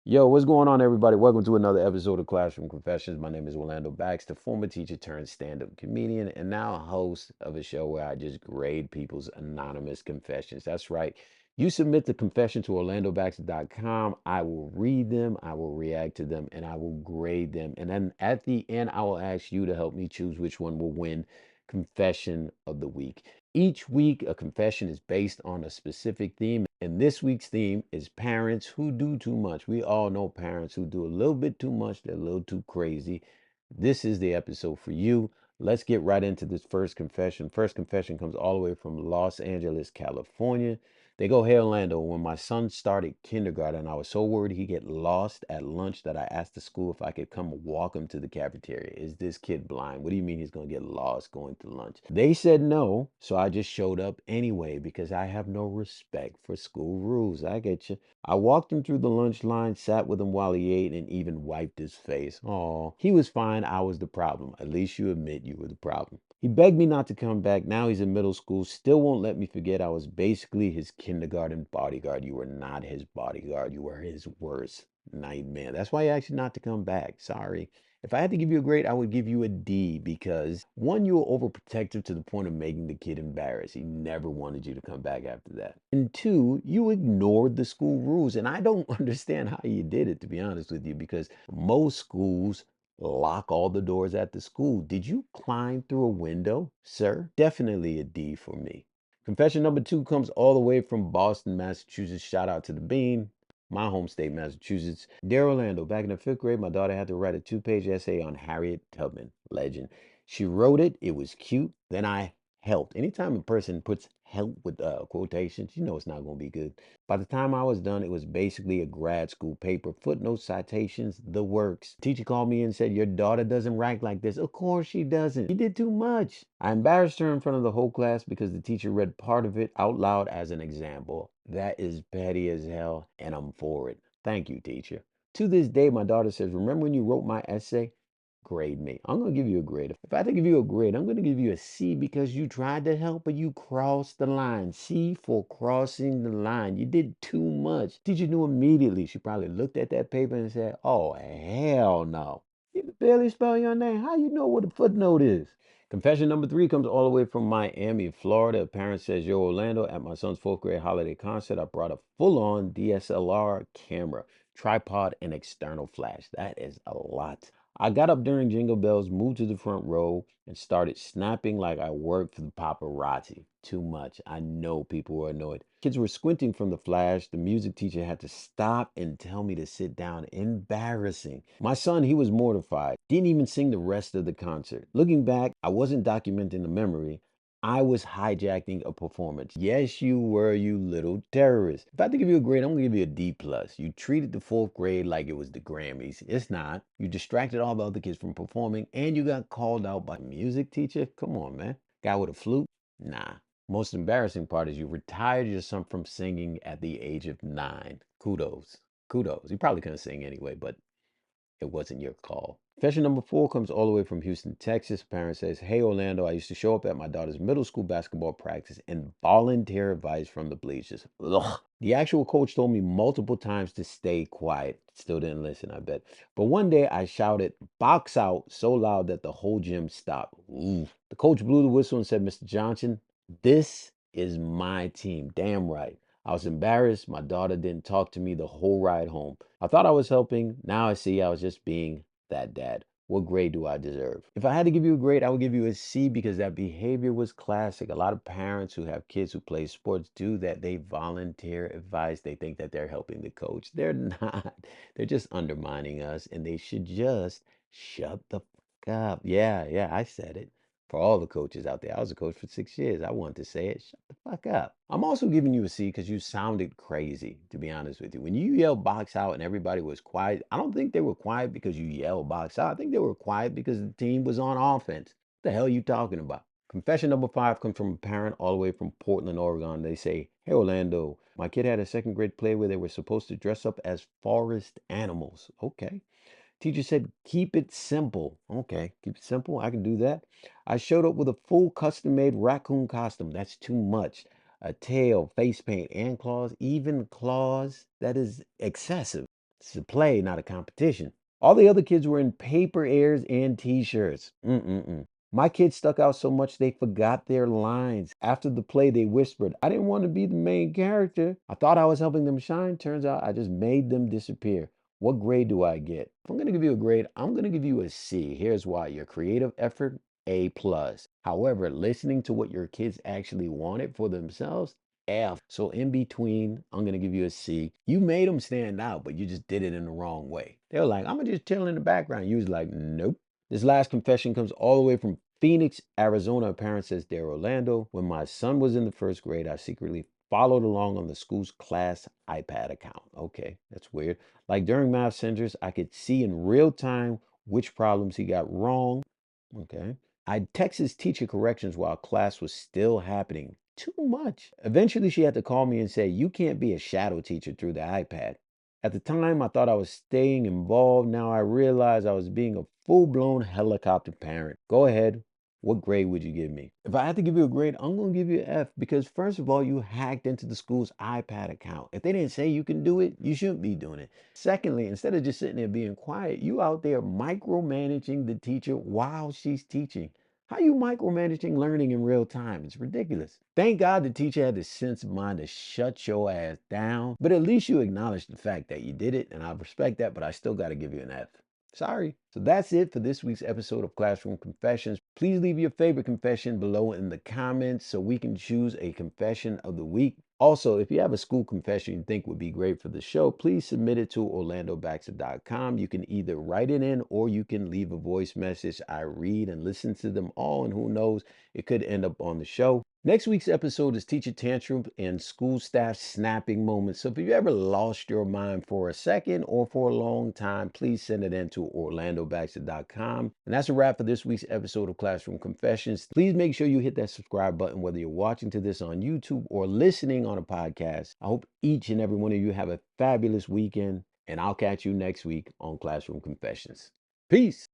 Yo, what's going on, everybody? Welcome to another episode of Classroom Confessions. My name is Orlando Baxter, former teacher turned stand up comedian, and now host of a show where I just grade people's anonymous confessions. That's right. You submit the confession to orlandobaxter.com. I will read them, I will react to them, and I will grade them. And then at the end, I will ask you to help me choose which one will win Confession of the Week. Each week, a confession is based on a specific theme, and this week's theme is parents who do too much. We all know parents who do a little bit too much, they're a little too crazy. This is the episode for you. Let's get right into this first confession. First confession comes all the way from Los Angeles, California. They go, "Hey Orlando, when my son started kindergarten, I was so worried he'd get lost at lunch that I asked the school if I could come walk him to the cafeteria. Is this kid blind? What do you mean he's going to get lost going to lunch?" They said no, so I just showed up anyway because I have no respect for school rules. I get you. I walked him through the lunch line, sat with him while he ate, and even wiped his face. Oh, he was fine. I was the problem. At least you admit you were the problem. He begged me not to come back. Now he's in middle school. Still won't let me forget I was basically his kindergarten bodyguard. You were not his bodyguard. You were his worst nightmare. That's why he asked you not to come back. Sorry. If I had to give you a grade, I would give you a D because one, you were overprotective to the point of making the kid embarrassed. He never wanted you to come back after that. And two, you ignored the school rules. And I don't understand how you did it, to be honest with you, because most schools lock all the doors at the school. Did you climb through a window, sir? Definitely a D for me. Confession number two comes all the way from Boston, Massachusetts. Shout out to the Bean, my home state, Massachusetts. Dear Orlando, back in the fifth grade, my daughter had to write a two-page essay on Harriet Tubman, legend. She wrote it, it was cute. Then I helped. Anytime a person puts help with quotations, you know it's not going to be good. By the time I was done, it was basically a grad school paper. Footnotes, citations, the works. Teacher called me and said, "Your daughter doesn't write like this." Of course she doesn't. You did too much. I embarrassed her in front of the whole class because the teacher read part of it out loud as an example. That is petty as hell, and I'm for it. Thank you, teacher. To this day, my daughter says, "Remember when you wrote my essay?" Grade me. I'm going to give you a grade. If I had to give you a grade, I'm going to give you a C because you tried to help, but you crossed the line. C for crossing the line. You did too much. Teacher knew immediately. She probably looked at that paper and said, "Oh, hell no. You can barely spell your name. How you know what a footnote is?" Confession number three comes all the way from Miami, Florida. A parent says, "Yo, Orlando, at my son's fourth grade holiday concert, I brought a full-on DSLR camera, tripod, and external flash." That is a lot. I got up during Jingle Bells, moved to the front row, and started snapping like I worked for the paparazzi. Too much. I know people were annoyed. Kids were squinting from the flash. The music teacher had to stop and tell me to sit down. Embarrassing. My son, he was mortified. Didn't even sing the rest of the concert. Looking back, I wasn't documenting the memory. I was hijacking a performance. Yes, you were, you little terrorist. If I had to give you a grade, I'm gonna give you a D plus. You treated the fourth grade like it was the Grammys. It's not. You distracted all the other kids from performing, and you got called out by a music teacher. Come on, man. Guy with a flute? Nah. Most embarrassing part is you retired your son from singing at the age of 9. Kudos. Kudos. You probably couldn't sing anyway, but it wasn't your call. Confession number four comes all the way from Houston, Texas. Parent says, "Hey Orlando, I used to show up at my daughter's middle school basketball practice and volunteer advice from the bleachers." Ugh. The actual coach told me multiple times to stay quiet. Still didn't listen, I bet. But one day I shouted, "Box out," so loud that the whole gym stopped. Ooh. The coach blew the whistle and said, "Mr. Johnson, this is my team." Damn right. I was embarrassed. My daughter didn't talk to me the whole ride home. I thought I was helping. Now I see I was just being that dad. What grade do I deserve? If I had to give you a grade, I would give you a C because that behavior was classic. A lot of parents who have kids who play sports do that. They volunteer advice. They think that they're helping the coach. They're not. They're just undermining us, and they should just shut the fuck up. Yeah, yeah, I said it. For all the coaches out there, I was a coach for 6 years. I wanted to say it. Shut the fuck up. I'm also giving you a C because you sounded crazy, to be honest with you. When you yelled box out and everybody was quiet, I don't think they were quiet because you yelled box out. I think they were quiet because the team was on offense. What the hell are you talking about? Confession number five comes from a parent all the way from Portland, Oregon. They say, "Hey, Orlando, my kid had a second grade play where they were supposed to dress up as forest animals." Okay. Teacher said, "Keep it simple." Okay, keep it simple. I can do that. I showed up with a full custom made raccoon costume. That's too much. A tail, face paint, and claws, even claws. That is excessive. It's a play, not a competition. All the other kids were in paper airs and t-shirts. Mm-mm-mm. My kids stuck out so much they forgot their lines. After the play, they whispered, I didn't want to be the main character. I thought I was helping them shine. Turns out I just made them disappear. What grade do I get? If I'm going to give you a grade, I'm going to give you a C. Here's why. Your creative effort, A plus. However, listening to what your kids actually wanted for themselves, F. So in between, I'm gonna give you a C. You made them stand out, but you just did it in the wrong way. They were like, I'm gonna just chill in the background. You was like, nope. This last confession comes all the way from Phoenix, Arizona. A parent says, Dear Orlando, when my son was in the first grade, I secretly followed along on the school's class iPad account. Okay, that's weird. Like during math centers, I could see in real time which problems he got wrong. Okay. I'd text his teacher corrections while class was still happening. Too much. Eventually, she had to call me and say, You can't be a shadow teacher through the iPad. At the time, I thought I was staying involved. Now I realize I was being a full blown helicopter parent. Go ahead. What grade would you give me? If I had to give you a grade, I'm going to give you an F because, first of all, you hacked into the school's iPad account. If they didn't say you can do it, you shouldn't be doing it. Secondly, instead of just sitting there being quiet, you out there micromanaging the teacher while she's teaching. How you micromanaging learning in real time? It's ridiculous. Thank God the teacher had the sense of mind to shut your ass down, but at least you acknowledged the fact that you did it, and I respect that, but I still got to give you an F. Sorry. So that's it for this week's episode of Classroom Confessions. Please leave your favorite confession below in the comments so we can choose a confession of the week. Also, if you have a school confession you think would be great for the show, please submit it to orlandobaxter.com. You can either write it in or you can leave a voice message. I read and listen to them all, and who knows, it could end up on the show. Next week's episode is teacher tantrum and school staff snapping moments. So if you ever lost your mind for a second or for a long time, please send it in to orlandobaxter.com. And that's a wrap for this week's episode of Classroom Confessions. Please make sure you hit that subscribe button, whether you're watching to this on YouTube or listening on a podcast. I hope each and every one of you have a fabulous weekend, and I'll catch you next week on Classroom Confessions. Peace.